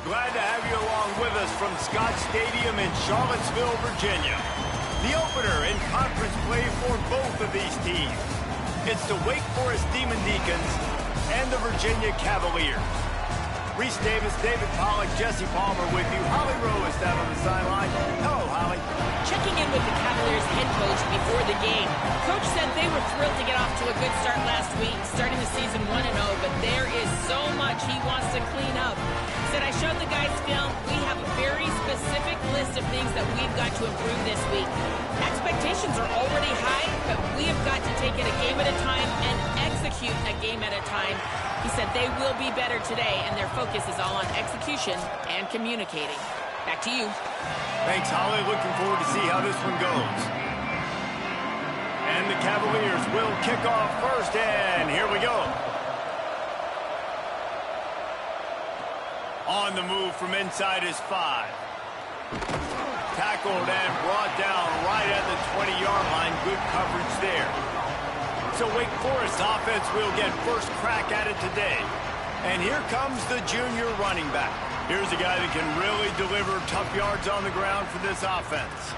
Glad to have you along with us from Scott Stadium in Charlottesville, Virginia. The opener in conference play for both of these teams. It's the Wake Forest Demon Deacons and the Virginia Cavaliers. Reese Davis, David Pollack, Jesse Palmer with you. Holly Rowe is down on the sideline. Hello, Holly. Checking in with the Cavaliers head coach before the game. Coach said they were thrilled to get off to a good start last week, starting the season 1-0, but there is so much he wants to clean up. Said, I showed the guys film. We have a very specific list of things that we've got to improve this week. Expectations are already high, but we have got to take it a game at a time and execute a game at a time. He said they will be better today, and their focus is all on execution and communicating. Back to you. Thanks, Holly. Looking forward to see how this one goes. And the Cavaliers will kick off first, and here we go. On the move from inside is 5. Tackled and brought down right at the 20-yard line. Good coverage there. So Wake Forest offense will get first crack at it today. And here comes the junior running back. Here's a guy that can really deliver tough yards on the ground for this offense.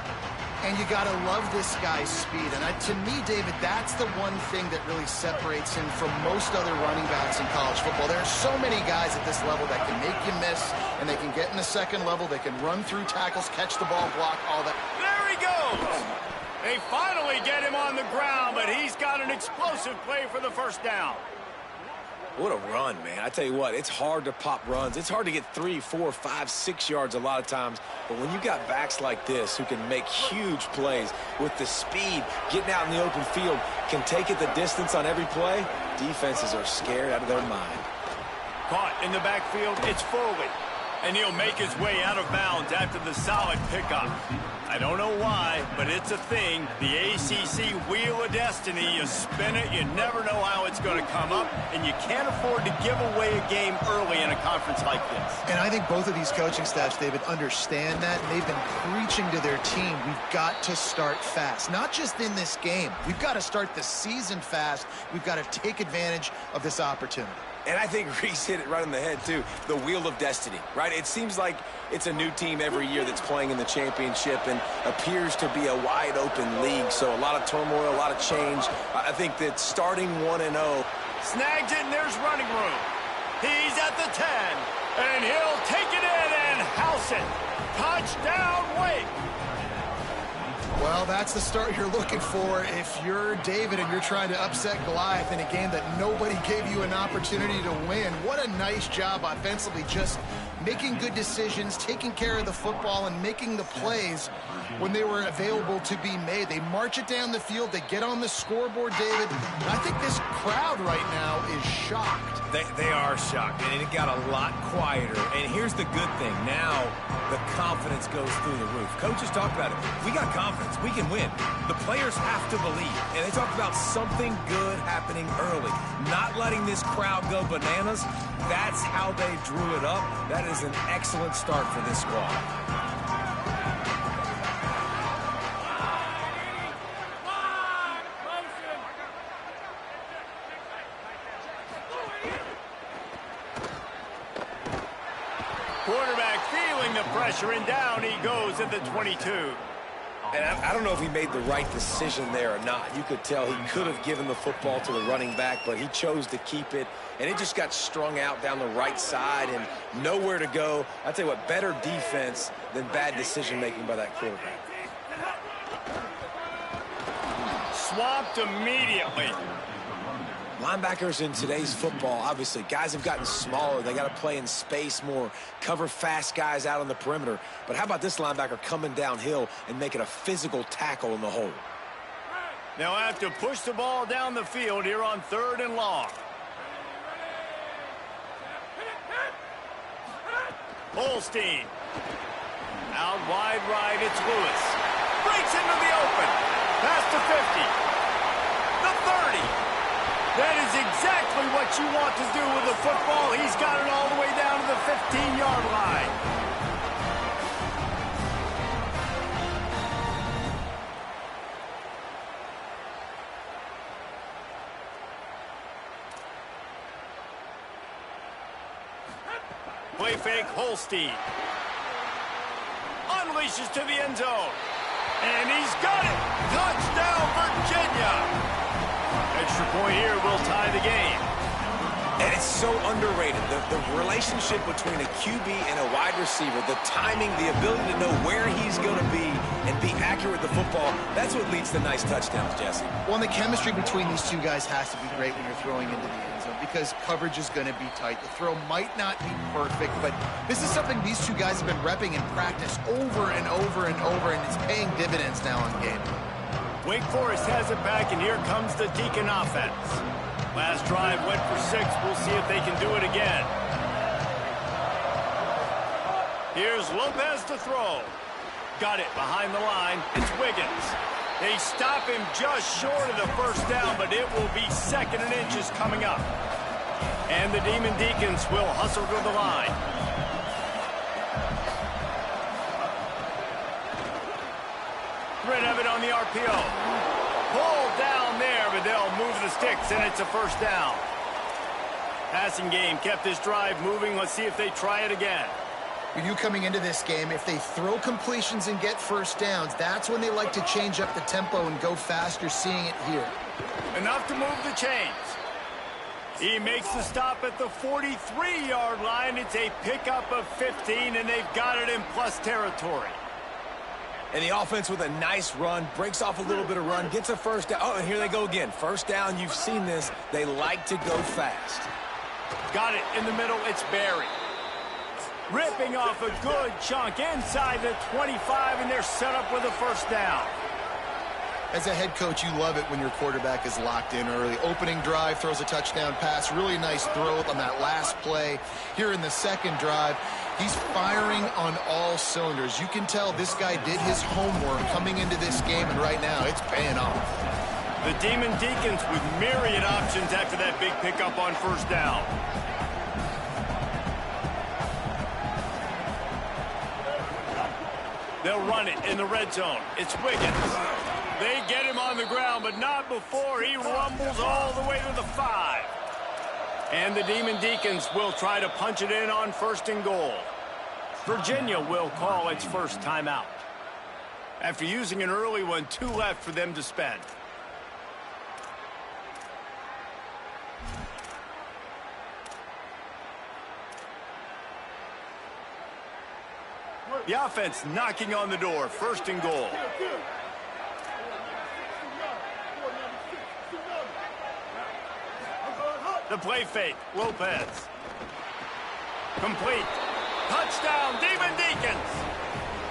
And you got to love this guy's speed. And to me, David, that's the one thing that really separates him from most other running backs in college football. There are so many guys at this level that can make you miss, and they can get in the second level. They can run through tackles, catch the ball, block, all that. There he goes! They finally get him on the ground, but he's got an explosive play for the first down. What a run, man. I tell you what, it's hard to pop runs. It's hard to get 3, 4, 5, 6 yards a lot of times. But when you got backs like this who can make huge plays with the speed, getting out in the open field, can take it the distance on every play, defenses are scared out of their mind. Caught in the backfield, it's Foley. And he'll make his way out of bounds after the solid pickup. I don't know why, but it's a thing. The ACC Wheel of Destiny, you spin it, you never know how it's going to come up, and you can't afford to give away a game early in a conference like this. And I think both of these coaching staffs, David, understand that, and they've been preaching to their team, we've got to start fast. Not just in this game. We've got to start the season fast. We've got to take advantage of this opportunity. And I think Reese hit it right on the head, too. The Wheel of Destiny, right? It seems like it's a new team every year that's playing in the championship and appears to be a wide-open league. So a lot of turmoil, a lot of change. I think that starting 1-0. Snags it, and there's running room. He's at the 10, and he'll take it in and house it. Touchdown, Wake. Well, that's the start you're looking for if you're David and you're trying to upset Goliath in a game that nobody gave you an opportunity to win. What a nice job offensively, just making good decisions, taking care of the football, and making the plays when they were available to be made. They march it down the field. They get on the scoreboard, David. And I think this crowd right now is shocked. They are shocked, and it got a lot quieter. And here's the good thing. Now the confidence goes through the roof. Coaches talked about it. We got confidence. We can win. The players have to believe. And they talked about something good happening early. Not letting this crowd go bananas. That's how they drew it up. That is an excellent start for this squad. Quarterback feeling the pressure, and down he goes at the 22. And I don't know if he made the right decision there or not. You could tell he could have given the football to the running back, but he chose to keep it, and it just got strung out down the right side and nowhere to go. I tell you what, better defense than bad decision-making by that quarterback. Swamped immediately. Linebackers in today's football, obviously, guys have gotten smaller. They got to play in space more, cover fast guys out on the perimeter. But how about this linebacker coming downhill and making a physical tackle in the hole? Now have to push the ball down the field here on 3rd and long. Holstein. Out wide right, it's Lewis. Breaks into the open. Past the 50. The 30. That is exactly what you want to do with the football. He's got it all the way down to the 15-yard line. Play fake, Holstein. Unleashes to the end zone. And he's got it! Touchdown, Virginia! Extra point here will tie the game. And it's so underrated. The relationship between a QB and a wide receiver, the timing, the ability to know where he's going to be and be accurate with the football, that's what leads to nice touchdowns, Jesse. Well, and the chemistry between these two guys has to be great when you're throwing into the end zone because coverage is going to be tight. The throw might not be perfect, but this is something these two guys have been repping in practice over and over and over, and it's paying dividends now on game. Wake Forest has it back, and here comes the Deacon offense. Last drive went for 6. We'll see if they can do it again. Here's Lopez to throw. Got it behind the line. It's Wiggins. They stop him just short of the first down, but it will be 2nd and inches coming up. And the Demon Deacons will hustle to the line. Rid of it on the RPO. Pulled down there, but they'll move the sticks, and it's a first down. Passing game kept this drive moving. Let's see if they try it again. For you coming into this game, if they throw completions and get first downs, that's when they like to change up the tempo and go fast. You're seeing it here. Enough to move the chains. He makes the stop at the 43-yard line. It's a pickup of 15, and they've got it in plus territory. And the offense with a nice run, breaks off a little bit of run, gets a first down. Oh, and here they go again. First down, you've seen this. They like to go fast. Got it in the middle. It's Barry. Ripping off a good chunk inside the 25, and they're set up with a first down. As a head coach, you love it when your quarterback is locked in early. Opening drive, throws a touchdown pass. Really nice throw on that last play. Here in the second drive, he's firing on all cylinders. You can tell this guy did his homework coming into this game, and right now it's paying off. The Demon Deacons with myriad options after that big pickup on first down. They'll run it in the red zone. It's Wiggins. They get him on the ground, but not before he rumbles all the way to the 5. And the Demon Deacons will try to punch it in on 1st and goal. Virginia will call its first timeout. After using an early one, 2 left for them to spend. The offense knocking on the door, 1st and goal. The play fake, Lopez. Complete. Touchdown, Demon Deacons.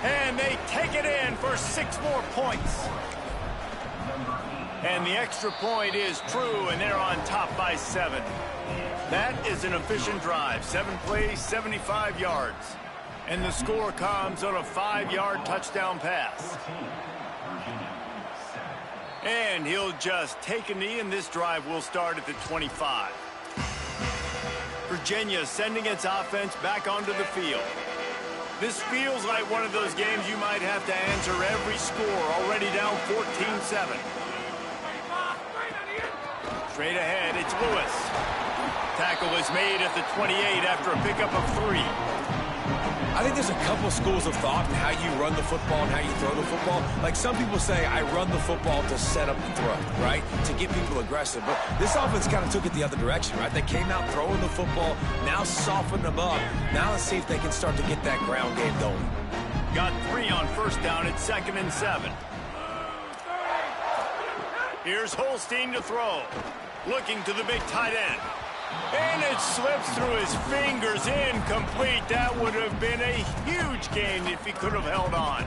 And they take it in for 6 more points. And the extra point is true, and they're on top by 7. That is an efficient drive. 7 plays, 75 yards. And the score comes on a 5-yard touchdown pass. And he'll just take a knee, and this drive will start at the 25. Virginia sending its offense back onto the field. This feels like one of those games you might have to answer every score, already down 14-7. Straight ahead, it's Lewis. Tackle is made at the 28 after a pickup of 3. I think there's a couple schools of thought in how you run the football and how you throw the football. Like some people say, I run the football to set up the throw, right? To get people aggressive. But this offense kind of took it the other direction, right? They came out throwing the football, now softened them up. Now let's see if they can start to get that ground game going. Got 3 on first down at 2nd and 7. Here's Holstein to throw. Looking to the big tight end. And it slips through his fingers, incomplete. That would have been a huge gain if he could have held on.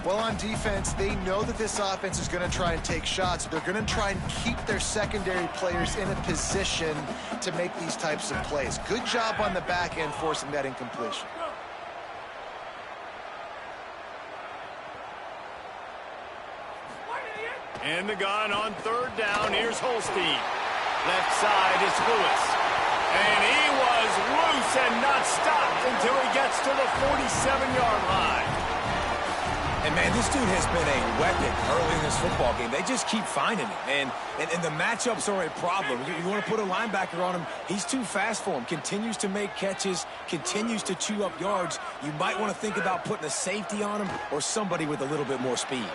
Well, on defense, they know that this offense is going to try and take shots. They're going to try and keep their secondary players in a position to make these types of plays. Good job on the back end forcing that incompletion. And the gun on 3rd down. Here's Holstein. Left side is Lewis. And he was loose and not stopped until he gets to the 47-yard line. And, man, this dude has been a weapon early in this football game. They just keep finding it. And the matchups are a problem. You want to put a linebacker on him, he's too fast for him. Continues to make catches, continues to chew up yards. You might want to think about putting a safety on him or somebody with a little bit more speed.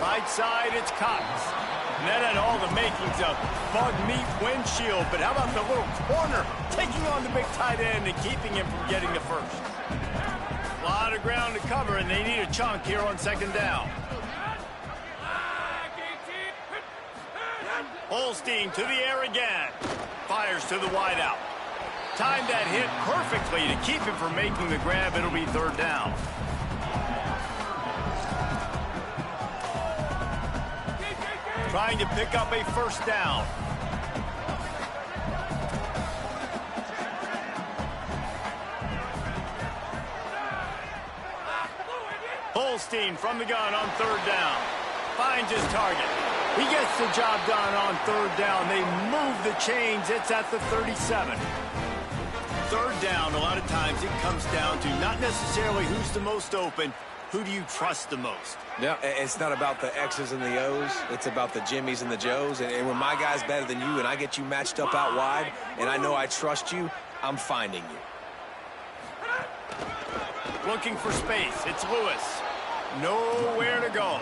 Right side, it's Cox. And that had all the makings of bug meat windshield. But how about the little corner taking on the big tight end and keeping him from getting the first? A lot of ground to cover, and they need a chunk here on second down. Holstein to the air again. Fires to the wideout. Timed that hit perfectly to keep him from making the grab. It'll be third down. Trying to pick up a first down. Holstein from the gun on third down. Finds his target. He gets the job done on third down. They move the chains. It's at the 37. Third down, a lot of times it comes down to not necessarily who's the most open, who do you trust the most? Yeah, it's not about the X's and the O's. It's about the Jimmies and the Joes. And when my guy's better than you and I get you matched up out wide and I know I trust you, I'm finding you. Looking for space. It's Lewis. Nowhere to go.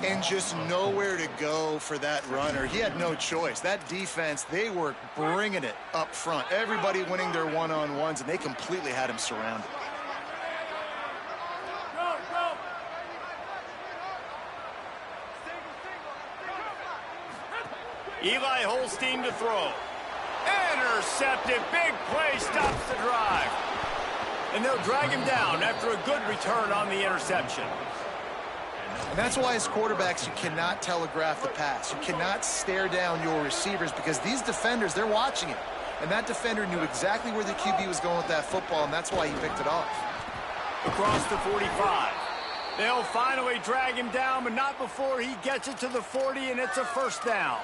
And just nowhere to go for that runner. He had no choice. That defense, they were bringing it up front. Everybody winning their one-on-ones, and they completely had him surrounded. Eli Holstein to throw. Intercepted. Big play stops the drive. And they'll drag him down after a good return on the interception. And that's why as quarterbacks, you cannot telegraph the pass. You cannot stare down your receivers because these defenders, they're watching it. And that defender knew exactly where the QB was going with that football, and that's why he picked it off. Across the 45. They'll finally drag him down, but not before he gets it to the 40, and it's a first down.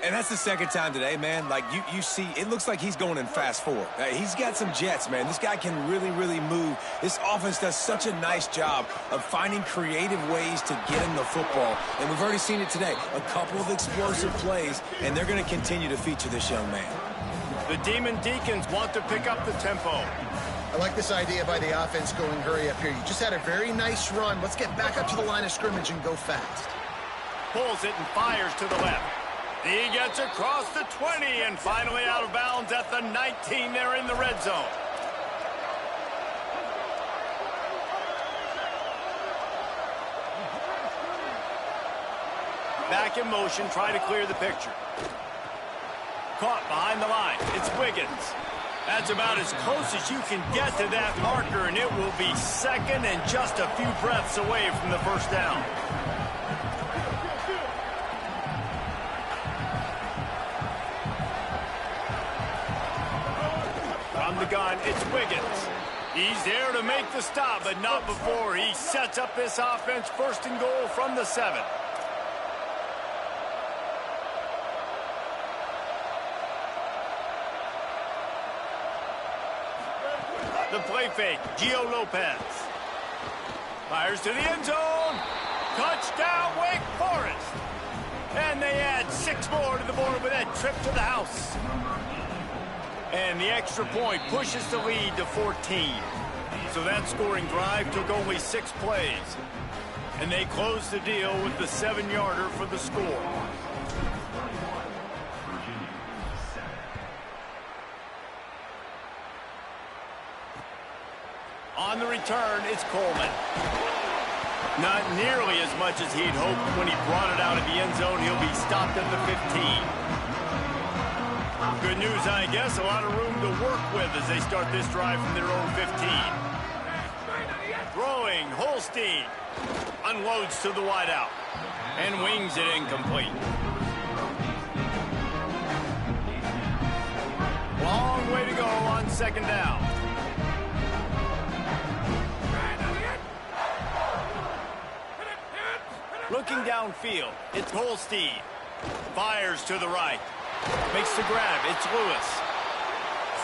And that's the second time today, man. Like, you see, it looks like he's going in fast forward. He's got some jets, man. This guy can really, really move. This offense does such a nice job of finding creative ways to get him the football. And we've already seen it today. A couple of explosive plays, and they're going to continue to feature this young man. The Demon Deacons want to pick up the tempo. I like this idea by the offense going hurry up here. You just had a very nice run. Let's get back up to the line of scrimmage and go fast. Pulls it and fires to the left. He gets across the 20 and finally out of bounds at the 19. They're in the red zone. Back in motion, try to clear the picture. Caught behind the line. It's Wiggins. That's about as close as you can get to that marker, and it will be second and just a few breaths away from the first down. From the gun, it's Wiggins. He's there to make the stop, but not before he sets up this offense first and goal from the 7. The play fake, Gio Lopez. Fires to the end zone. Touchdown, Wake Forest. And they add 6 more to the board with that trip to the house. And the extra point pushes the lead to 14. So that scoring drive took only 6 plays. And they closed the deal with the 7-yarder for the score. On the return, it's Coleman. Not nearly as much as he'd hoped when he brought it out of the end zone. He'll be stopped at the 15. Good news, I guess. A lot of room to work with as they start this drive from their own 15. Throwing, Holstein. Unloads to the wideout. And wings it incomplete. Long way to go on second down. Looking downfield, it's Holstein. Fires to the right. Makes the grab, it's Lewis.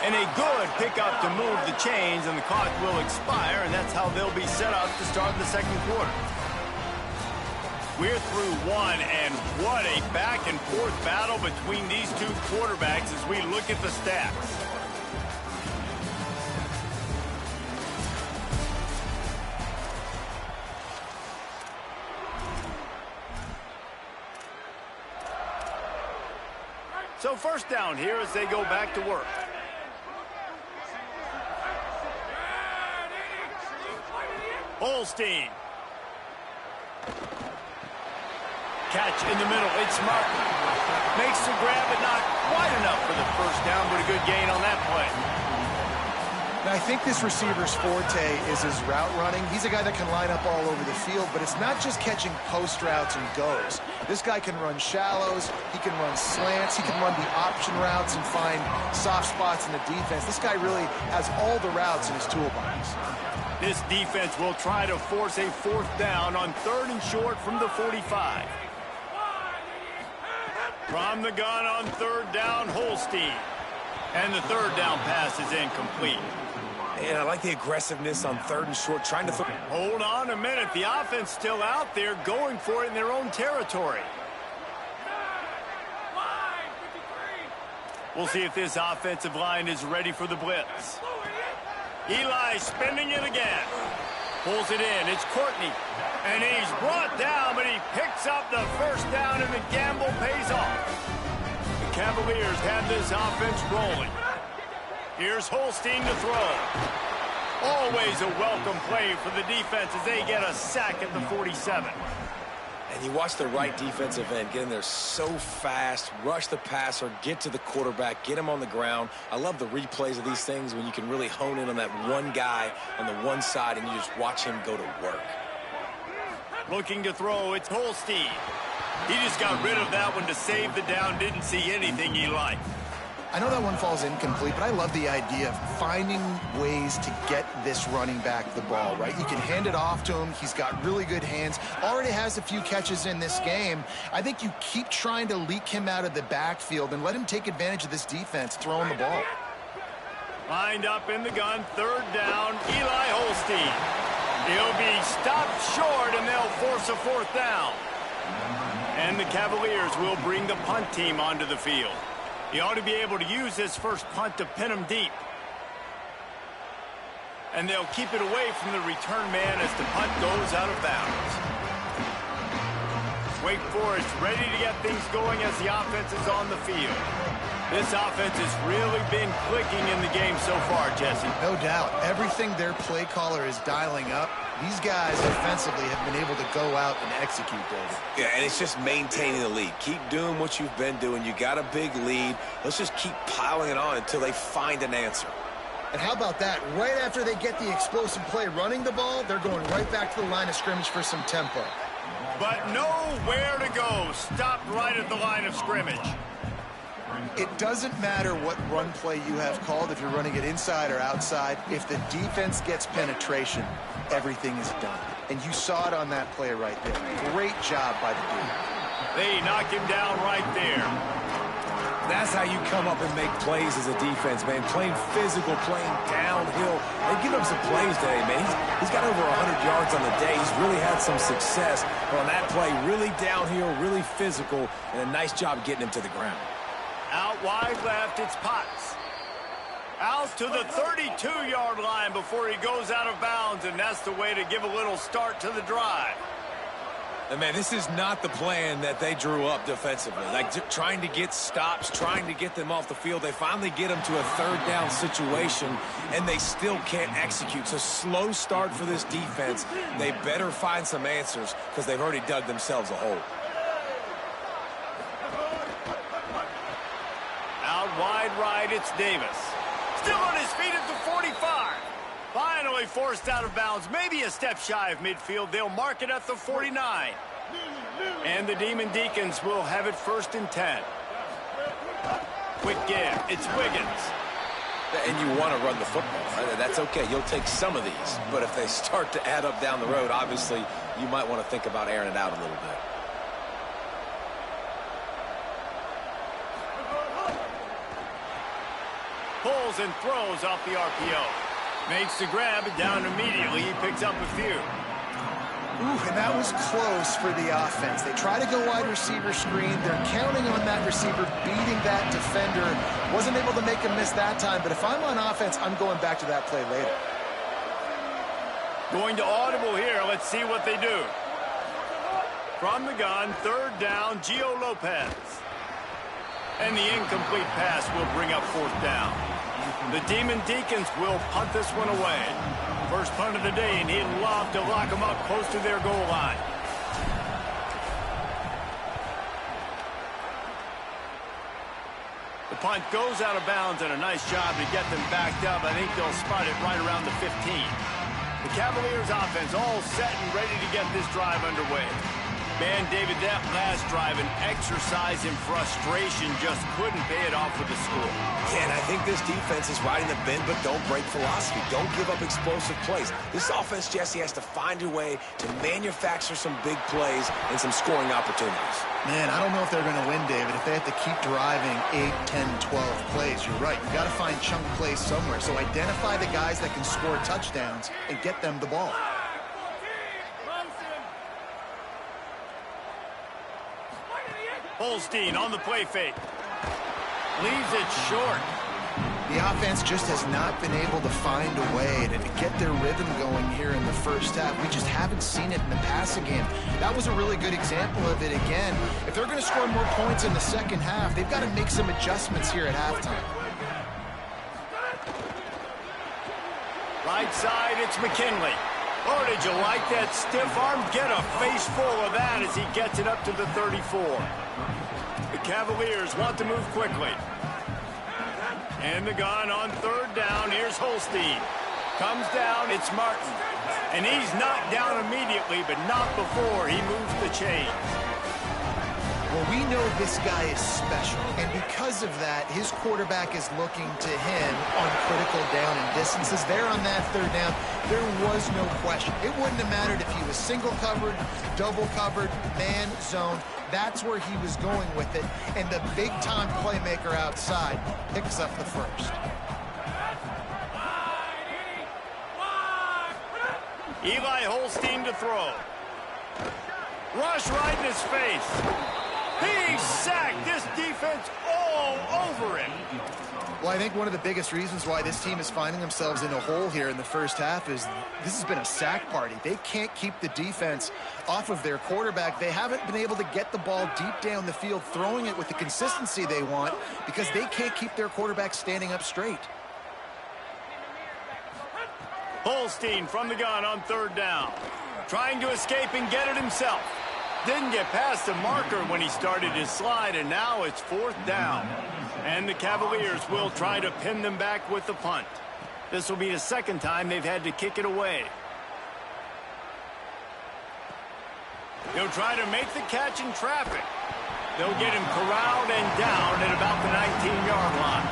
And a good pickup to move the chains, and the clock will expire, and that's how they'll be set up to start the second quarter. We're through one, and what a back-and-forth battle between these two quarterbacks as we look at the stats. So first down here as they go back to work. Holstein. Catch in the middle. It's Martin. Makes the grab, but not quite enough for the first down, but a good gain on that play. Now, I think this receiver's forte is his route running. He's a guy that can line up all over the field, but it's not just catching post routes and goes. This guy can run shallows, he can run slants, he can run the option routes and find soft spots in the defense. This guy really has all the routes in his toolbox. This defense will try to force a fourth down on 3rd and short from the 45. From the gun on 3rd down, Holstein. And the 3rd down pass is incomplete. And I like the aggressiveness on 3rd and short, trying to throw. Hold on a minute. The offense still out there going for it in their own territory. We'll see if this offensive line is ready for the blitz. Eli spinning it again. Pulls it in. It's Courtney. And he's brought down, but he picks up the first down, and the gamble pays off. The Cavaliers have this offense rolling. Here's Holstein to throw. Always a welcome play for the defense as they get a sack at the 47. And you watch the right defensive end get in there so fast, rush the passer, get to the quarterback, get him on the ground. I love the replays of these things when you can really hone in on that one guy on the one side and you just watch him go to work. Looking to throw, it's Holstein. He just got rid of that one to save the down, didn't see anything he liked. I know that one falls incomplete, but I love the idea of finding ways to get this running back the ball, right? You can hand it off to him. He's got really good hands. Already has a few catches in this game. I think you keep trying to leak him out of the backfield and let him take advantage of this defense throwing the ball. Lined up in the gun, 3rd down, Eli Holstein. He'll be stopped short, and they'll force a 4th down. And the Cavaliers will bring the punt team onto the field. He ought to be able to use this first punt to pin him deep. And they'll keep it away from the return man as the punt goes out of bounds. Wake Forest ready to get things going as the offense is on the field. This offense has really been clicking in the game so far, Jesse. No doubt. Everything their play caller is dialing up, these guys defensively have been able to go out and execute, David. Yeah, and it's just maintaining the lead. Keep doing what you've been doing. You got a big lead. Let's just keep piling it on until they find an answer. And how about that? Right after they get the explosive play running the ball, they're going right back to the line of scrimmage for some tempo. But nowhere to go. Stopped right at the line of scrimmage. It doesn't matter what run play you have called, if you're running it inside or outside. If the defense gets penetration, everything is done. And you saw it on that play right there. Great job by the dude. They knock him down right there. That's how you come up and make plays as a defense, man. Playing physical, playing downhill. They give him some plays today, man. He's got over 100 yards on the day. He's really had some success. But on that play, really downhill, really physical, and a nice job getting him to the ground. Out wide left, it's Potts. Out to the 32-yard line before he goes out of bounds, and that's the way to give a little start to the drive. And, man, this is not the plan that they drew up defensively. Like, trying to get stops, trying to get them off the field. They finally get them to a 3rd down situation, and they still can't execute. So, slow start for this defense. They better find some answers because they've already dug themselves a hole. Out wide right, it's Davis. Still on his feet at the 45. Finally forced out of bounds, maybe a step shy of midfield. They'll mark it at the 49. And the Demon Deacons will have it 1st and 10. Quick give, it's Wiggins. And you want to run the football. That's okay. You'll take some of these. But if they start to add up down the road, obviously, you might want to think about airing it out a little bit. Pulls scrambles and throws off the RPO. Makes the grab, and down immediately. He picks up a few. Ooh, and that was close for the offense. They try to go wide receiver screen. They're counting on that receiver beating that defender. Wasn't able to make him miss that time, but if I'm on offense, I'm going back to that play later. Going to audible here. Let's see what they do. From the gun, third down, Ghogh Lopez. And the incomplete pass will bring up fourth down. The Demon Deacons will punt this one away. First punt of the day, and he'd love to lock them up close to their goal line. The punt goes out of bounds, and a nice job to get them backed up. I think they'll spot it right around the 15. The Cavaliers offense all set and ready to get this drive underway. Man, David, that last drive, an exercise in frustration, just couldn't pay it off with the score. Yeah, and I think this defense is riding the bend but don't break philosophy. Don't give up explosive plays. This offense, Jesse, has to find a way to manufacture some big plays and some scoring opportunities. Man, I don't know if they're going to win, David, if they have to keep driving 8, 10, 12 plays. You're right. You've got to find chunk plays somewhere. So identify the guys that can score touchdowns and get them the ball. Holstein on the play fake. Leaves it short. The offense just has not been able to find a way to get their rhythm going here in the first half. We just haven't seen it in the passing game. That was a really good example of it again. If they're going to score more points in the second half, they've got to make some adjustments here at halftime. Right side, it's McKinley. Oh, did you like that stiff arm? Get a face full of that as he gets it up to the 34. The Cavaliers want to move quickly. And the gun on third down. Here's Holstein. Comes down, it's Martin. And he's knocked down immediately, but not before he moves the chains. Well, we know this guy is special, and because of that, his quarterback is looking to him on critical down and distances. There on that third down, there was no question. It wouldn't have mattered if he was single covered, double covered, man, zone. That's where he was going with it, and the big-time playmaker outside picks up the first. Eli Holstein to throw. Rush right in his face. He's sacked. This defense all over him. Well, I think one of the biggest reasons why this team is finding themselves in a hole here in the first half is this has been a sack party. They can't keep the defense off of their quarterback. They haven't been able to get the ball deep down the field, throwing it with the consistency they want because they can't keep their quarterback standing up straight. Holstein from the gun on third down. Trying to escape and get it himself. Didn't get past the marker when he started his slide, and now it's fourth down. And the Cavaliers will try to pin them back with the punt. This will be the second time they've had to kick it away. He'll try to make the catch in traffic. They'll get him corralled and down at about the 19-yard line.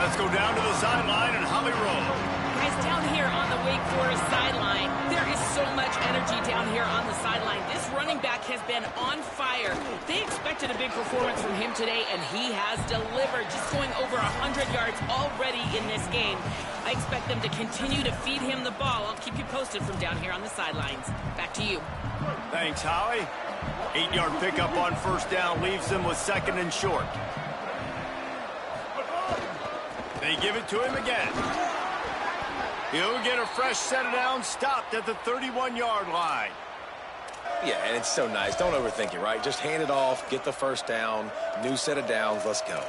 Let's go down to the sideline and Holly roll. Guys, down here on the Wake Forest sideline, there is so much energy down here on the sideline. This running back has been on fire. They expected a big performance from him today, and he has delivered, just going over 100 yards already in this game. I expect them to continue to feed him the ball. I'll keep you posted from down here on the sidelines. Back to you. Thanks, Holly. 8-yard pickup on first down leaves them with second and short. They give it to him again. He'll get a fresh set of downs, stopped at the 31-yard line. Yeah, and it's so nice. Don't overthink it, right? Just hand it off, get the first down, new set of downs, let's go.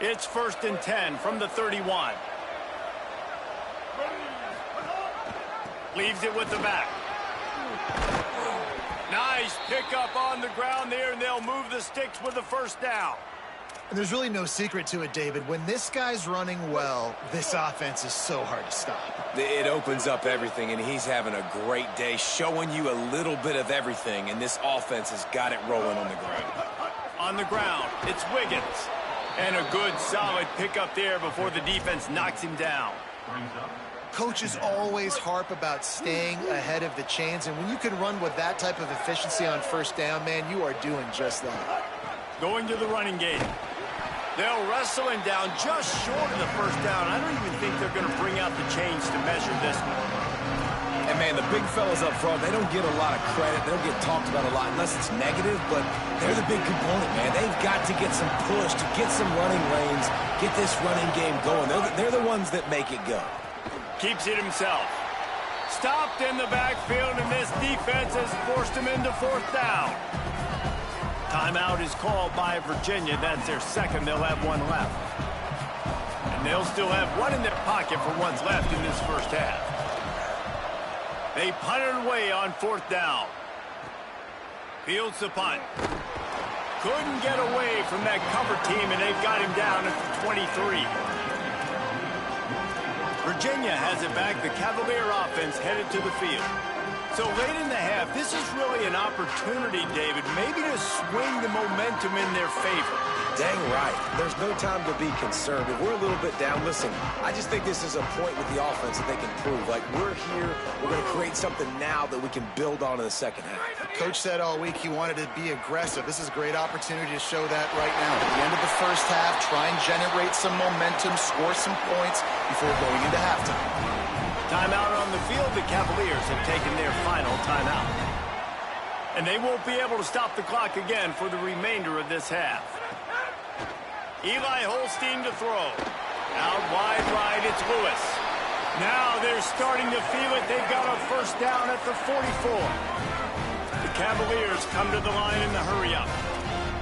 It's first and 10 from the 31. Leaves it with the back. Nice pickup on the ground there, and they'll move the sticks with the first down. And there's really no secret to it, David. When this guy's running well, this offense is so hard to stop. It opens up everything, and he's having a great day, showing you a little bit of everything, and this offense has got it rolling on the ground. On the ground, it's Wiggins. And a good, solid pickup there before the defense knocks him down. Coaches always harp about staying ahead of the chains, and when you can run with that type of efficiency on first down, man, you are doing just that. Going to the running game. They'll wrestle him down just short of the first down. I don't even think they're going to bring out the chains to measure this one. And, man, the big fellas up front, they don't get a lot of credit. They don't get talked about a lot unless it's negative, but they're the big component, man. They've got to get some push, to get some running lanes, get this running game going. They're the ones that make it go. Keeps it himself. Stopped in the backfield, and this defense has forced him into fourth down. Timeout is called by Virginia. That's their second. They'll have one left. And they'll still have one in their pocket for what's left in this first half. They punted away on fourth down. Fields the punt. Couldn't get away from that cover team, and they've got him down at the 23. Virginia has it back. The Cavalier offense headed to the field. So late in the half, this is really an opportunity, David, maybe to swing the momentum in their favor. Dang right. There's no time to be concerned. If we're a little bit down, listen, I just think this is a point with the offense that they can prove. Like, we're here, we're going to create something now that we can build on in the second half. Coach said all week he wanted to be aggressive. This is a great opportunity to show that right now. At the end of the first half, try and generate some momentum, score some points before going into halftime. Timeout on the field. The Cavaliers have taken their final timeout. And they won't be able to stop the clock again for the remainder of this half. Eli Holstein to throw. Out wide right, it's Lewis. Now they're starting to feel it. They've got a first down at the 44. The Cavaliers come to the line in the hurry-up.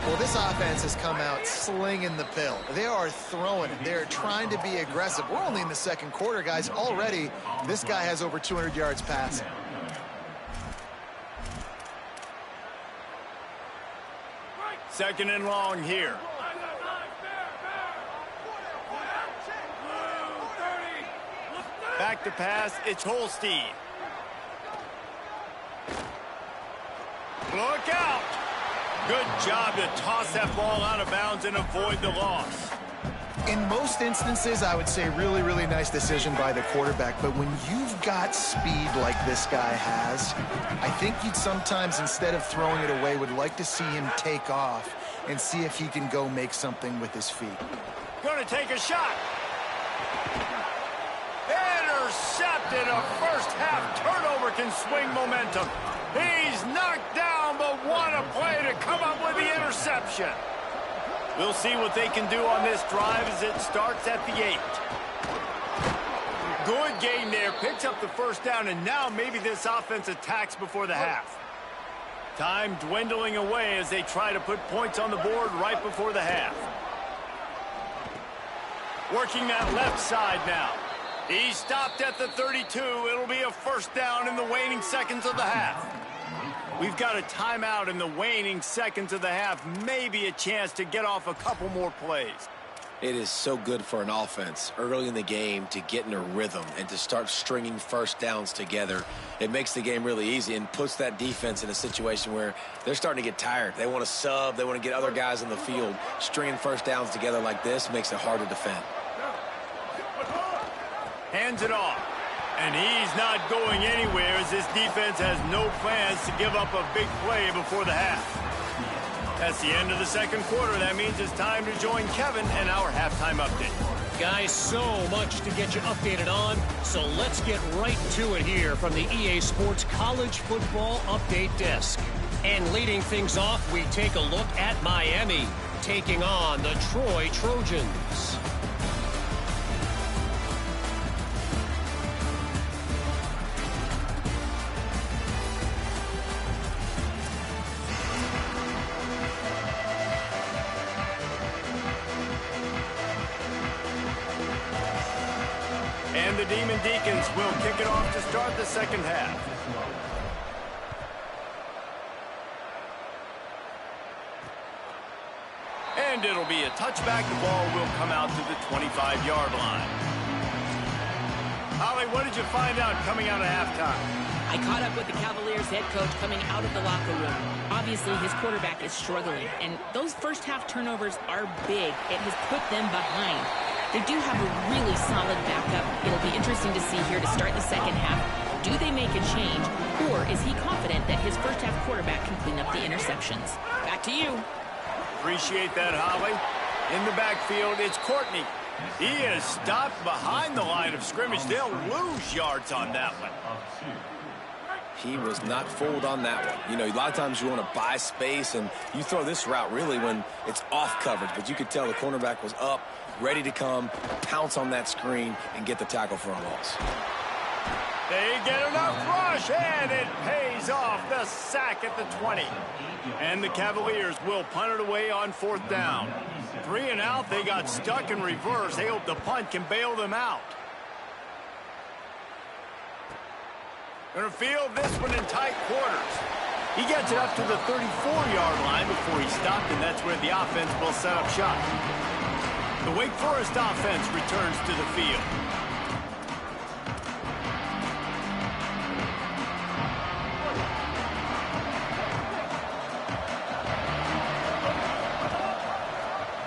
Well, this offense has come out slinging the pill. They are throwing it. They're trying to be aggressive. We're only in the second quarter, guys. Already, this guy has over 200 yards passing. Second and long here. Back to pass, it's Holstein. Look out! Good job to toss that ball out of bounds and avoid the loss. In most instances, I would say really, really nice decision by the quarterback. But when you've got speed like this guy has, I think you'd sometimes, instead of throwing it away, would like to see him take off and see if he can go make something with his feet. Gonna take a shot. Intercepted. A first half turnover can swing momentum. He's knocked down, but what a play to come up with the interception. We'll see what they can do on this drive as it starts at the 8. Good gain there. Picks up the first down, and now maybe this offense attacks before the half. Time dwindling away as they try to put points on the board right before the half. Working that left side now. He stopped at the 32. It'll be a first down in the waning seconds of the half. We've got a timeout in the waning seconds of the half. Maybe a chance to get off a couple more plays. It is so good for an offense early in the game to get in a rhythm and to start stringing first downs together. It makes the game really easy and puts that defense in a situation where they're starting to get tired. They want to sub. They want to get other guys in the field. Stringing first downs together like this makes it hard to defend. Hands it off. And he's not going anywhere as this defense has no plans to give up a big play before the half. That's the end of the second quarter. That means it's time to join Kevin and our halftime update. Guys, so much to get you updated on, so let's get right to it here from the EA Sports College Football Update Desk. And leading things off, we take a look at Miami, taking on the Troy Trojans. And the Demon Deacons will kick it off to start the second half. And it'll be a touchback. The ball will come out to the 25-yard line. Holly, what did you find out coming out of halftime? I caught up with the Cavaliers head coach coming out of the locker room. Obviously, his quarterback is struggling, and those first half turnovers are big. It has put them behind. They do have a really solid backup. It'll be interesting to see here to start the second half. Do they make a change, or is he confident that his first-half quarterback can clean up the interceptions? Back to you. Appreciate that, Holly. In the backfield, it's Courtney. He is stopped behind the line of scrimmage. They'll lose yards on that one. He was not fooled on that one. You know, a lot of times you want to buy space, and you throw this route really when it's off coverage. But you could tell the cornerback was up, ready to come, pounce on that screen, and get the tackle for a loss. They get enough rush, and it pays off. The sack at the 20. And the Cavaliers will punt it away on 4th down. 3 and out, they got stuck in reverse. They hope the punt can bail them out. Gonna field this one in tight quarters. He gets it up to the 34-yard line before he stopped, and that's where the offense will set up shop. The Wake Forest offense returns to the field.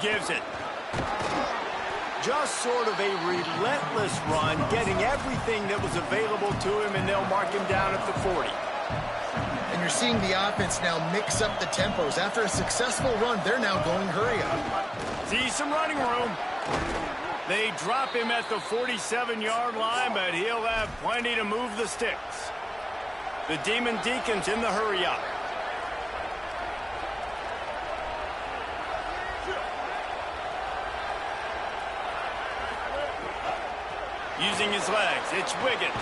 Gives it. Just sort of a relentless run, getting everything that was available to him, and they'll mark him down at the 40. And you're seeing the offense now mix up the tempos. After a successful run, they're now going hurry up. See some running room. They drop him at the 47-yard line, but he'll have plenty to move the sticks. The Demon Deacons in the hurry up. Using his legs, it's Wiggins.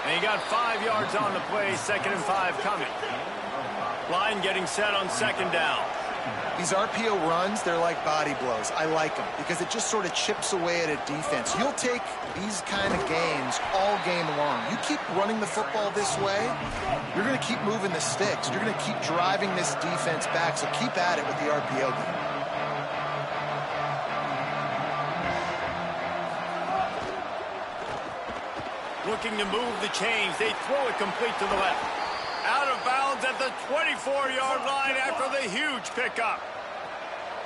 And he got 5 yards on the play, 2nd and 5 coming. Line getting set on 2nd down. These RPO runs, they're like body blows. I like them because it just sort of chips away at a defense. You'll take these kind of games all game long. You keep running the football this way, you're going to keep moving the sticks. You're going to keep driving this defense back, so keep at it with the RPO game. Looking to move the chains. They throw it complete to the left. Out of bounds at the 24-yard line after the huge pickup.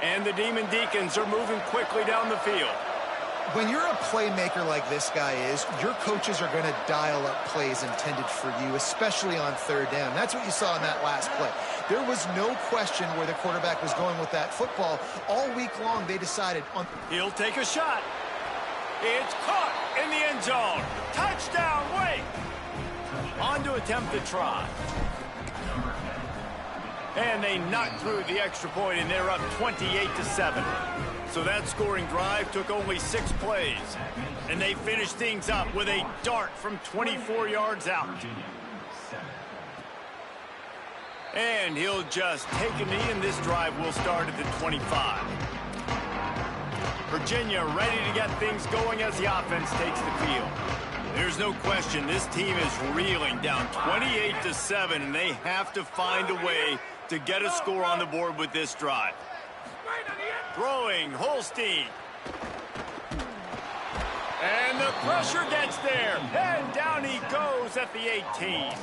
And the Demon Deacons are moving quickly down the field. When you're a playmaker like this guy is, your coaches are going to dial up plays intended for you, especially on 3rd down. That's what you saw in that last play. There was no question where the quarterback was going with that football. All week long, they decided on... He'll take a shot. It's caught in the end zone. Touchdown, Wake. On to attempt the try. And they knocked through the extra point, and they're up 28-7. So that scoring drive took only 6 plays. And they finished things up with a dart from 24 yards out. And he'll just take a knee, and this drive will start at the 25. Virginia ready to get things going as the offense takes the field. There's no question this team is reeling down 28-7, and they have to find a way to get a score on the board with this drive. Throwing, Holstein. And the pressure gets there, and down he goes at the 18.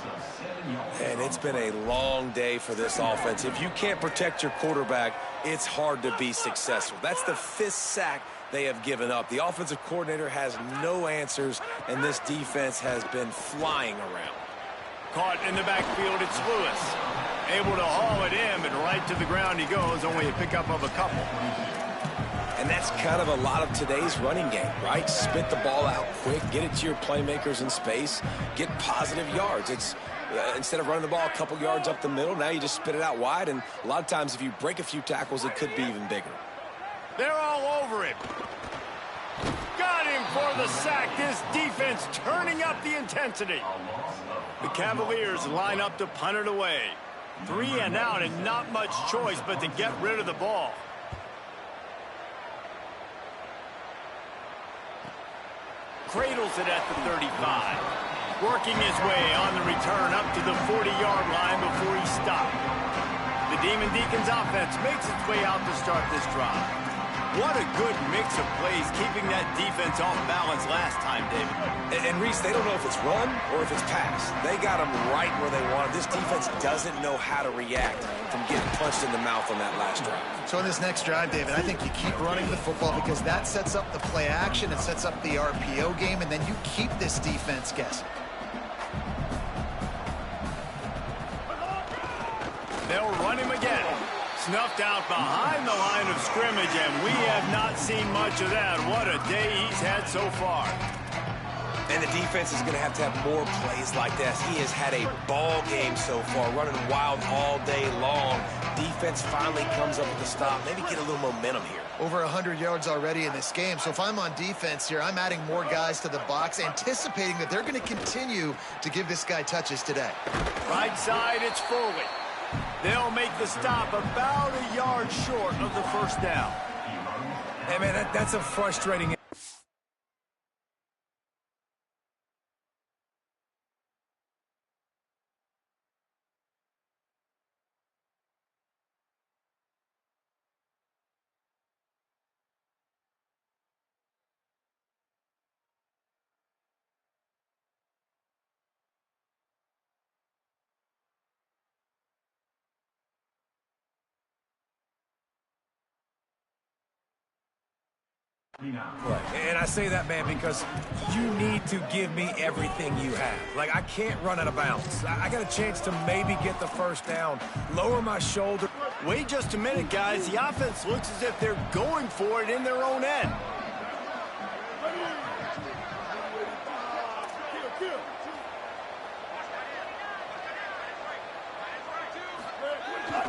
And it's been a long day for this offense. If you can't protect your quarterback, it's hard to be successful. That's the 5th sack they have given up. The offensive coordinator has no answers, and this defense has been flying around. Caught in the backfield, it's Lewis. Able to haul it in, and right to the ground he goes, only a pickup of a couple. And that's kind of a lot of today's running game, right? Spit the ball out quick, get it to your playmakers in space, get positive yards. It's instead of running the ball a couple yards up the middle, now you just spit it out wide, and a lot of times if you break a few tackles, it could be even bigger. They're all over him. Got him for the sack. This defense turning up the intensity. The Cavaliers line up to punt it away. 3 and out, and not much choice but to get rid of the ball. Cradles it at the 35. Working his way on the return up to the 40-yard line before he stopped. The Demon Deacons offense makes its way out to start this drive. What a good mix of plays, keeping that defense off balance last time, David. And Reese, they don't know if it's run or if it's pass. They got them right where they want it. This defense doesn't know how to react from getting punched in the mouth on that last drive. So in this next drive, David, I think you keep running the football because that sets up the play action, it sets up the RPO game, and then you keep this defense guessing. They'll run him again. Snuffed out behind the line of scrimmage, and we have not seen much of that. What a day he's had so far. And the defense is going to have more plays like this. He has had a ball game so far, running wild all day long. Defense finally comes up with a stop. Maybe get a little momentum here. Over 100 yards already in this game. So if I'm on defense here, I'm adding more guys to the box, anticipating that they're going to continue to give this guy touches today. Right side, it's Foley. They'll make the stop about a yard short of the first down. Hey, man, that's a frustrating... And I say that, man, because you need to give me everything you have. Like, I can't run out of bounds. I got a chance to maybe get the first down, lower my shoulder. Wait just a minute, guys. The offense looks as if they're going for it in their own end.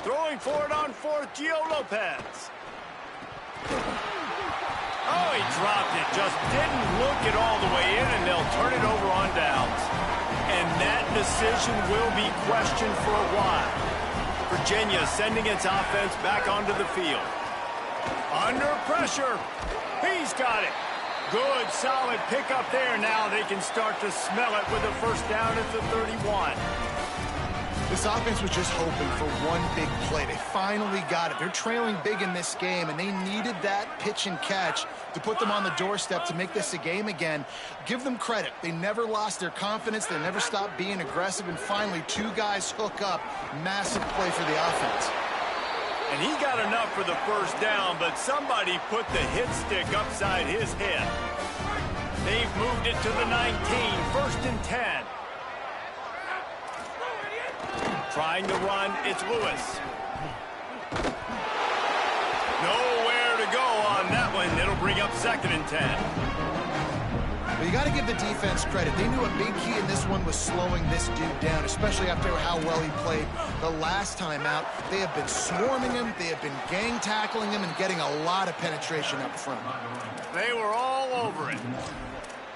Throwing for it on fourth, Gio Lopez. Oh, he dropped it. Just didn't look it all the way in, and they'll turn it over on downs. And that decision will be questioned for a while. Virginia sending its offense back onto the field. Under pressure. He's got it. Good, solid pickup there. Now they can start to smell it with a first down at the 31. This offense was just hoping for one big play. They finally got it. They're trailing big in this game, and they needed that pitch and catch to put them on the doorstep to make this a game again. Give them credit. They never lost their confidence. They never stopped being aggressive, and finally, two guys hook up. Massive play for the offense. And he got enough for the first down, but somebody put the hit stick upside his head. They've moved it to the 19, first and 10. Trying to run, it's Lewis. Nowhere to go on that one. It'll bring up second and 10. Well, you got to give the defense credit. They knew a big key in this one was slowing this dude down, especially after how well he played the last time out. They have been swarming him. They have been gang tackling him and getting a lot of penetration up front. They were all over it.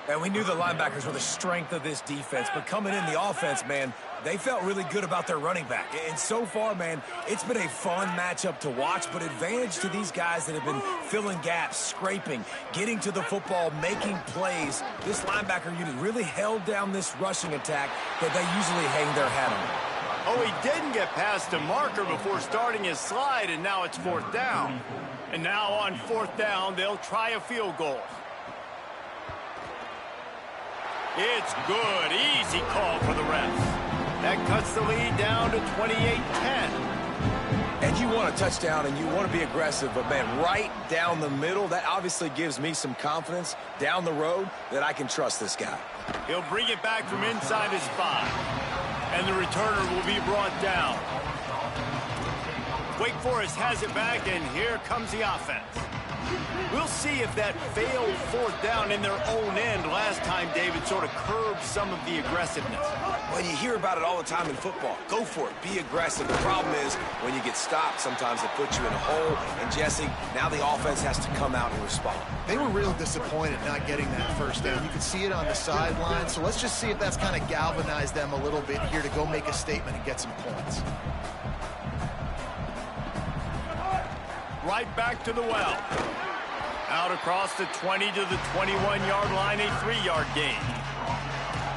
And we knew the linebackers were the strength of this defense, but coming in the offense, man, they felt really good about their running back. And so far, man, it's been a fun matchup to watch, but advantage to these guys that have been filling gaps, scraping, getting to the football, making plays. This linebacker unit really held down this rushing attack that they usually hang their hat on. Oh, he didn't get past a marker before starting his slide, and now it's fourth down. And now on fourth down, they'll try a field goal. It's good. Easy call for the refs. That cuts the lead down to 28-10. And you want a touchdown and you want to be aggressive, but, man, right down the middle, that obviously gives me some confidence down the road that I can trust this guy. He'll bring it back from inside his 5. And the returner will be brought down. Wake Forest has it back, and here comes the offense. We'll see if that failed fourth down in their own end last time, David, sort of curbed some of the aggressiveness. Well, you hear about it all the time in football. Go for it. Be aggressive. The problem is when you get stopped, sometimes it puts you in a hole. And, Jesse, now the offense has to come out and respond. They were real disappointed not getting that first down. You could see it on the sideline. So let's just see if that's kind of galvanized them a little bit here to go make a statement and get some points. Right back to the well. Out across the 20 to the 21-yard line, a 3-yard gain.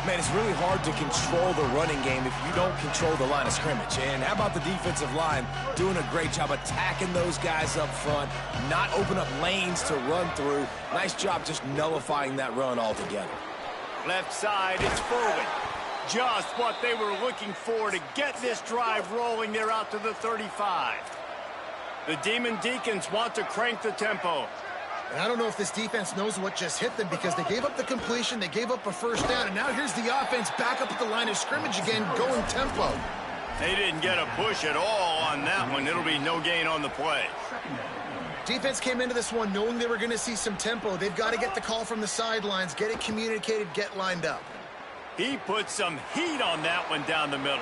Man, it's really hard to control the running game if you don't control the line of scrimmage. And how about the defensive line doing a great job attacking those guys up front, not open up lanes to run through. Nice job just nullifying that run altogether. Left side, it's forward. Just what they were looking for to get this drive rolling. They're out to the 35. The Demon Deacons want to crank the tempo. And I don't know if this defense knows what just hit them, because they gave up the completion, they gave up a first down, and now here's the offense back up at the line of scrimmage again, going tempo. They didn't get a push at all on that one. It'll be no gain on the play. Defense came into this one knowing they were going to see some tempo. They've got to get the call from the sidelines, get it communicated, get lined up. He put some heat on that one down the middle.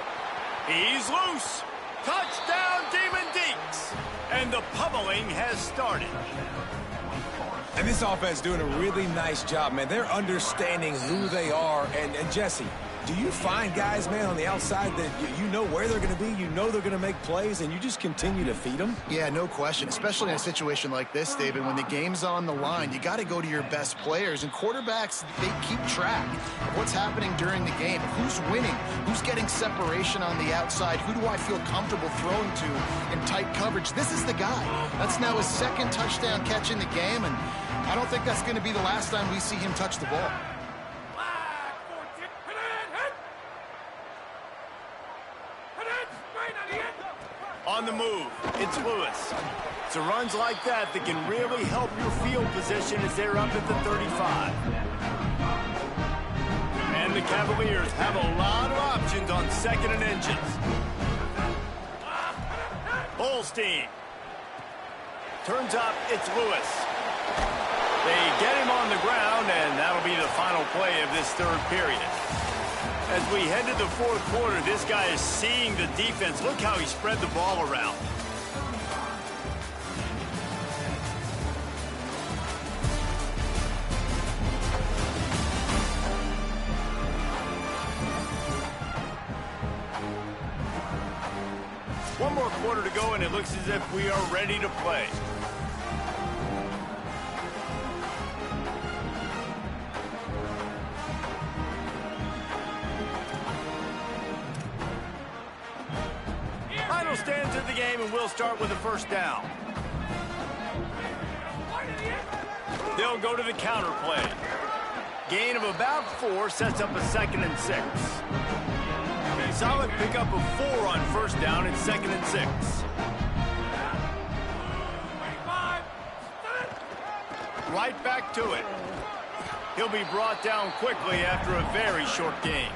He's loose. Touchdown, Demon Deeks. And the pummeling has started. And this offense doing a really nice job, man. They're understanding who they are. And Jesse, do you find guys, man, on the outside that you know where they're going to be, you know they're going to make plays, and you just continue to feed them? Yeah, no question, especially in a situation like this, David. When the game's on the line, you got to go to your best players. And quarterbacks, they keep track of what's happening during the game. Who's winning? Who's getting separation on the outside? Who do I feel comfortable throwing to in tight coverage? This is the guy. That's now his second touchdown catch in the game, and I don't think that's going to be the last time we see him touch the ball. On the move, it's Lewis. So runs like that can really help your field position as they're up at the 35. And the Cavaliers have a lot of options on second and inches. Holstein. Turns up, it's Lewis. They get him on the ground, and that'll be the final play of this third period. As we head to the fourth quarter, this guy is seeing the defense. Look how he spread the ball around. One more quarter to go, and it looks as if we are ready to play. Final stands of the game, and we'll start with a first down. They'll go to the counter play. Gain of about 4 sets up a 2nd and 6. Solid pickup of 4 on first down and 2nd and 6. Right back to it. He'll be brought down quickly after a very short game.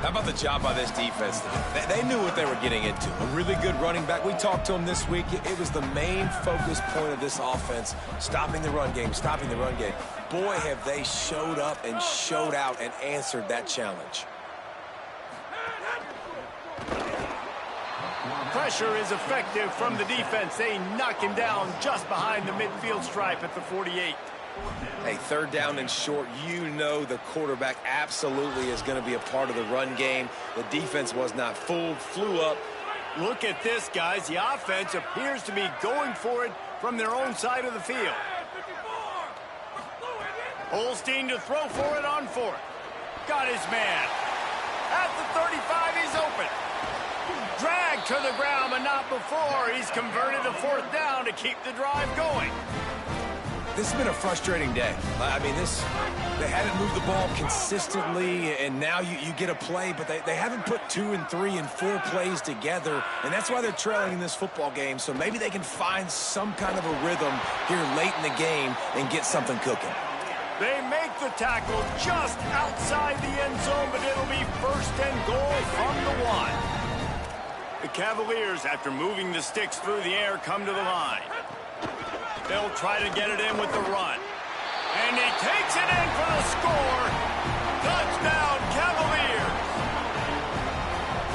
How about the job by this defense? They knew what they were getting into. A really good running back. We talked to him this week. It was the main focus point of this offense, stopping the run game, stopping the run game. Boy, have they showed up and showed out and answered that challenge. Pressure is effective from the defense. They knock him down just behind the midfield stripe at the 48. Hey, third down and short, you know the quarterback absolutely is going to be a part of the run game. The defense was not fooled, flew up. Look at this, guys. The offense appears to be going for it from their own side of the field. Holstein to throw for it on 4th. Got his man. At the 35, he's open. Dragged to the ground, but not before. He's converted a 4th down to keep the drive going. This has been a frustrating day. I mean, they haven't moved the ball consistently, and now you get a play, but they haven't put 2 and 3 and 4 plays together, and that's why they're trailing in this football game. So maybe they can find some kind of a rhythm here late in the game and get something cooking. They make the tackle just outside the end zone, but it'll be 1st and goal from the 1. The Cavaliers, after moving the sticks through the air, come to the line. They'll try to get it in with the run. And he takes it in for the score. Touchdown, Cavaliers.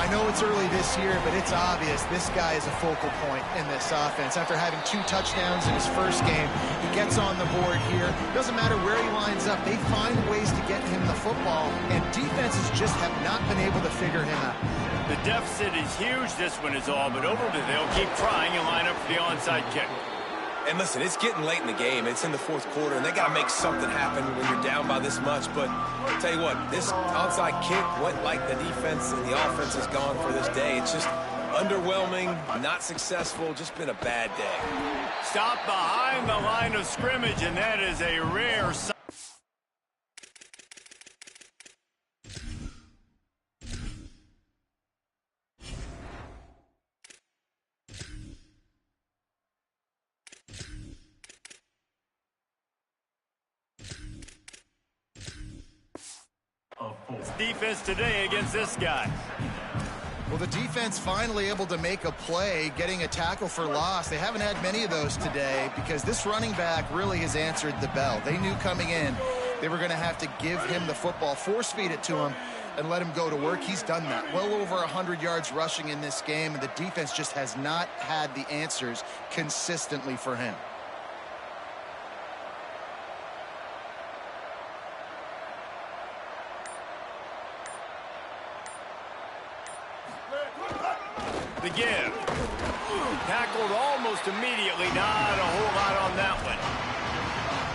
I know it's early this year, but it's obvious this guy is a focal point in this offense. After having 2 touchdowns in his first game, he gets on the board here. Doesn't matter where he lines up. They find ways to get him the football, and defenses just have not been able to figure him out. The deficit is huge. This one is all but over, but they'll keep trying and line up for the onside kick. And listen, it's getting late in the game. It's in the fourth quarter, and they got to make something happen when you're down by this much. But I'll tell you what, this onside kick went like the defense and the offense is gone for this day. It's just underwhelming, not successful, just been a bad day. Stop behind the line of scrimmage, and that is a rare sight. Defense today against this guy. Well, the defense finally able to make a play, getting a tackle for loss. They haven't had many of those today because this running back really has answered the bell. They knew coming in they were going to have to give him the football, force feed it to him, and let him go to work. He's done that. Well over 100 yards rushing in this game, and the defense just has not had the answers consistently for him. The give. Tackled almost immediately. Not a whole lot on that one.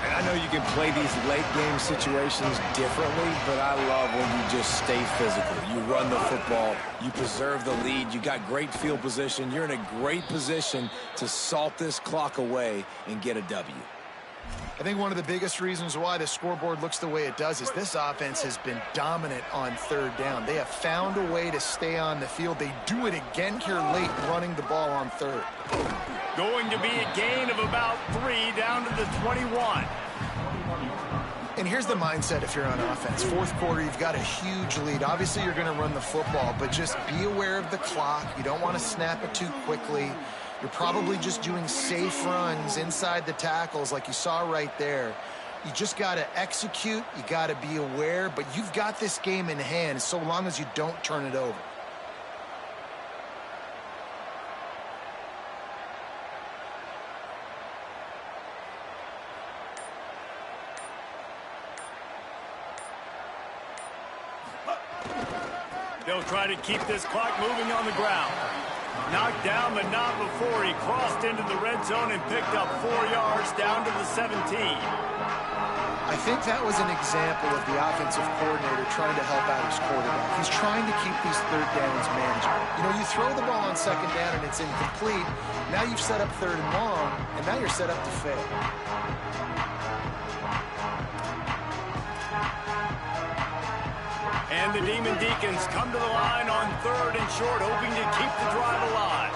And I know you can play these late game situations differently, but I love when you just stay physical. You run the football, you preserve the lead, you got great field position, you're in a great position to salt this clock away and get a W. I think one of the biggest reasons why the scoreboard looks the way it does is this offense has been dominant on third down. They have found a way to stay on the field. They do it again here late, running the ball on third. Going to be a gain of about 3 down to the 21. And here's the mindset if you're on offense. Fourth quarter, you've got a huge lead. Obviously, you're going to run the football, but just be aware of the clock. You don't want to snap it too quickly. You're probably just doing safe runs inside the tackles like you saw right there. You just got to execute. You got to be aware, but you've got this game in hand so long as you don't turn it over. They'll try to keep this clock moving on the ground. Knocked down, but not before he crossed into the red zone and picked up 4 yards down to the 17. I think that was an example of the offensive coordinator trying to help out his quarterback. He's trying to keep these third downs manageable. You know, you throw the ball on second down and it's incomplete. Now you've set up third and long, and now you're set up to fail. And the Demon Deacons come to the line on third and short, hoping to keep the drive alive.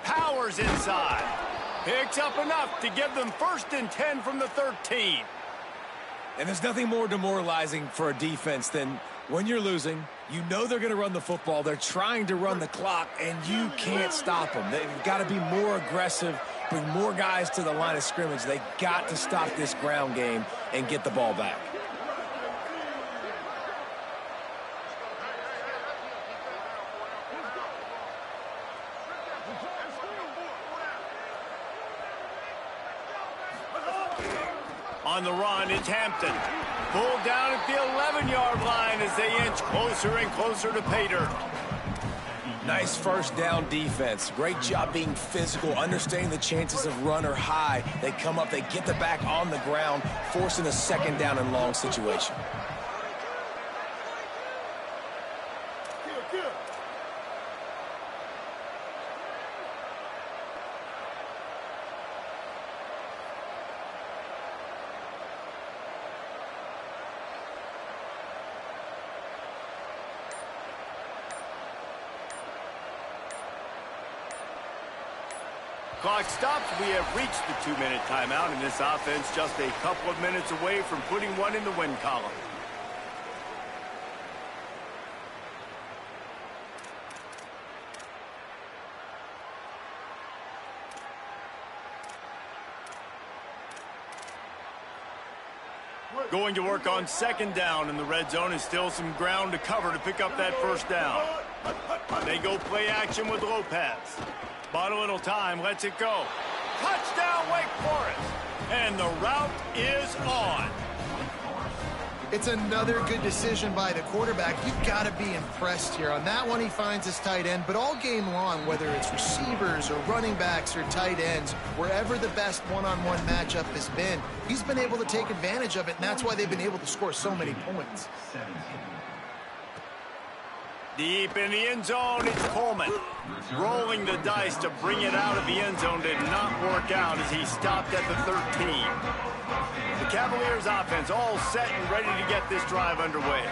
Powers inside. Picks up enough to give them 1st and 10 from the 13. And there's nothing more demoralizing for a defense than when you're losing, you know they're going to run the football, they're trying to run the clock, and you can't stop them. They've got to be more aggressive, bring more guys to the line of scrimmage. They got to stop this ground game and get the ball back. On the run, it's Hampton. Pulled down at the 11-yard line as they inch closer and closer to pay dirt. Nice first down defense. Great job being physical, understanding the chances of run are high. They come up, they get the back on the ground, forcing a 2nd down and long situation. Clock stops. We have reached the 2-minute timeout, and this offense just a couple of minutes away from putting one in the win column. Going to work on 2nd down in the red zone, and still some ground to cover to pick up that 1st down. They go play action with Lopez. Bought a little time, lets it go. Touchdown, Wake Forest. And the route is on. It's another good decision by the quarterback. You've got to be impressed here. On that one, he finds his tight end, but all game long, whether it's receivers or running backs or tight ends, wherever the best one-on-one matchup has been, he's been able to take advantage of it, and that's why they've been able to score so many points. Deep in the end zone, it's Coleman. Rolling the dice to bring it out of the end zone did not work out as he stopped at the 13. The Cavaliers offense all set and ready to get this drive underway.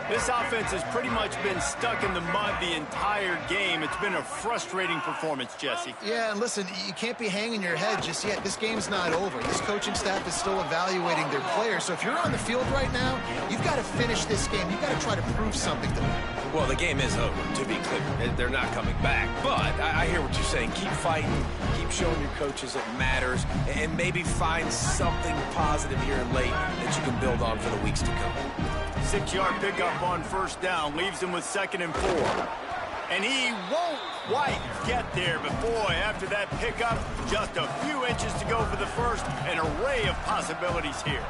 This offense has pretty much been stuck in the mud the entire game. It's been a frustrating performance, Jesse. Yeah, and listen, you can't be hanging your head just yet. This game's not over. This coaching staff is still evaluating their players. So if you're on the field right now, you've got to finish this game. You've got to try to prove something to them. Well, the game is over, to be clear. They're not coming back. But I hear what you're saying. Keep fighting. Keep showing your coaches it matters. And maybe find something positive here late that you can build on for the weeks to come. 6-yard pickup on first down leaves him with 2nd and 4. And he won't quite get there, but boy, after that pickup, just a few inches to go for the first. An array of possibilities here.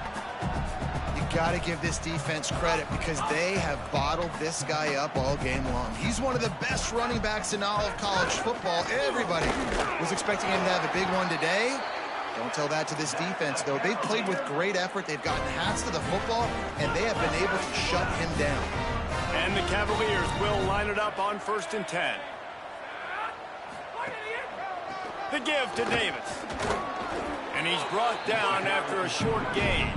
You got to give this defense credit because they have bottled this guy up all game long. He's one of the best running backs in all of college football. Everybody was expecting him to have a big one today. Don't tell that to this defense, though. They've played with great effort. They've gotten hats to the football, and they have been able to shut him down. And the Cavaliers will line it up on 1st and 10. The give to Davis. And he's brought down after a short gain.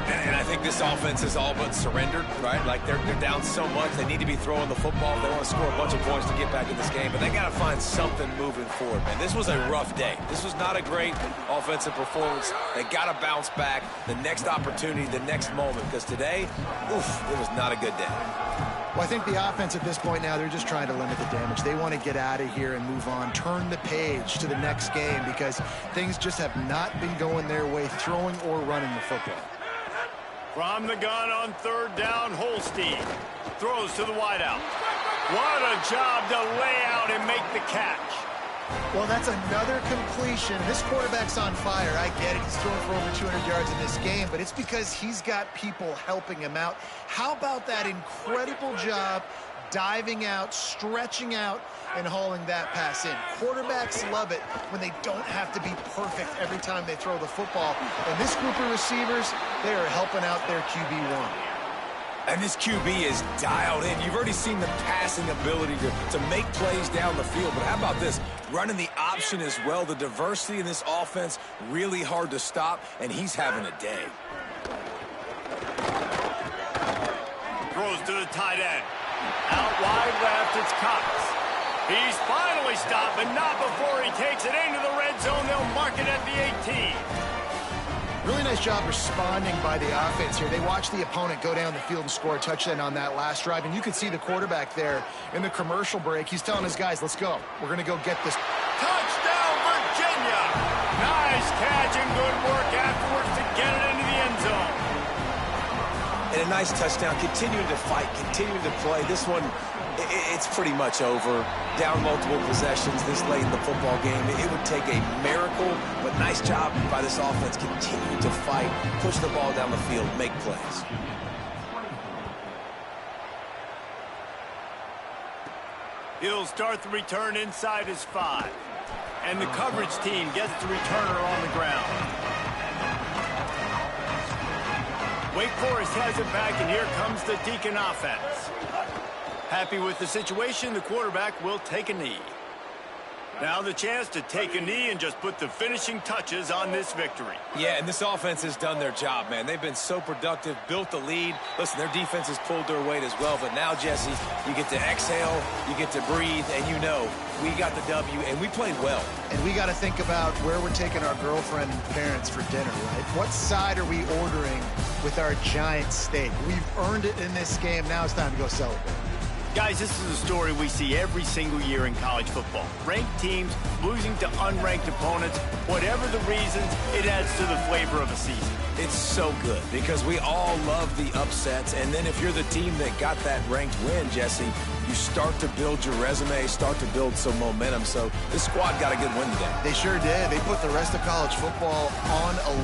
And I think this offense is all but surrendered, right? Like they're down so much, they need to be throwing the football. They want to score a bunch of points to get back in this game, but they got to find something moving forward, man. This was a rough day. This was not a great offensive performance. They got to bounce back the next opportunity, the next moment, because today, oof, it was not a good day. Well, I think the offense at this point now, they're just trying to limit the damage. They want to get out of here and move on, turn the page to the next game because things just have not been going their way, throwing or running the football. From the gun on 3rd down, Holstein throws to the wideout. What a job to lay out and make the catch. Well, that's another completion. This quarterback's on fire. I get it. He's throwing for over 200 yards in this game, but it's because he's got people helping him out. How about that incredible job diving out, stretching out, and hauling that pass in? Quarterbacks love it when they don't have to be perfect every time they throw the football. And this group of receivers, they are helping out their QB1. And this QB is dialed in. You've already seen the passing ability to make plays down the field. But how about this? Running the option as well. The diversity in this offense, really hard to stop, and he's having a day. Throws to the tight end. Out wide left, it's Cox. He's finally stopped, but not before he takes it into the red zone. They'll mark it at the 18. Really nice job responding by the offense here. They watched the opponent go down the field and score a touchdown on that last drive, and you could see the quarterback there in the commercial break. He's telling his guys, let's go. We're going to go get this. Touchdown, Virginia! Nice catch and good work afterwards to get it into the end zone. And a nice touchdown, continuing to fight, continuing to play. This one, it's pretty much over. Down multiple possessions this late in the football game. It would take a miracle, but nice job by this offense continuing to fight, push the ball down the field, make plays. He'll start the return inside his 5. And the coverage team gets the returner on the ground. Wake Forest has it back, and here comes the Deacon offense. Happy with the situation, the quarterback will take a knee. Now the chance to take a knee and just put the finishing touches on this victory. Yeah, and this offense has done their job, man. They've been so productive, built the lead. Listen, their defense has pulled their weight as well. But now, Jesse, you get to exhale, you get to breathe, and you know we got the W, and we played well. And we got to think about where we're taking our girlfriend and parents for dinner, right? What side are we ordering with our giant steak? We've earned it in this game. Now it's time to go celebrate. Guys, this is a story we see every single year in college football. Ranked teams losing to unranked opponents. Whatever the reasons, it adds to the flavor of a season. It's so good because we all love the upsets. And then if you're the team that got that ranked win, Jesse, you start to build your resume, start to build some momentum. So this squad got a good win today. They sure did. They put the rest of college football on alert.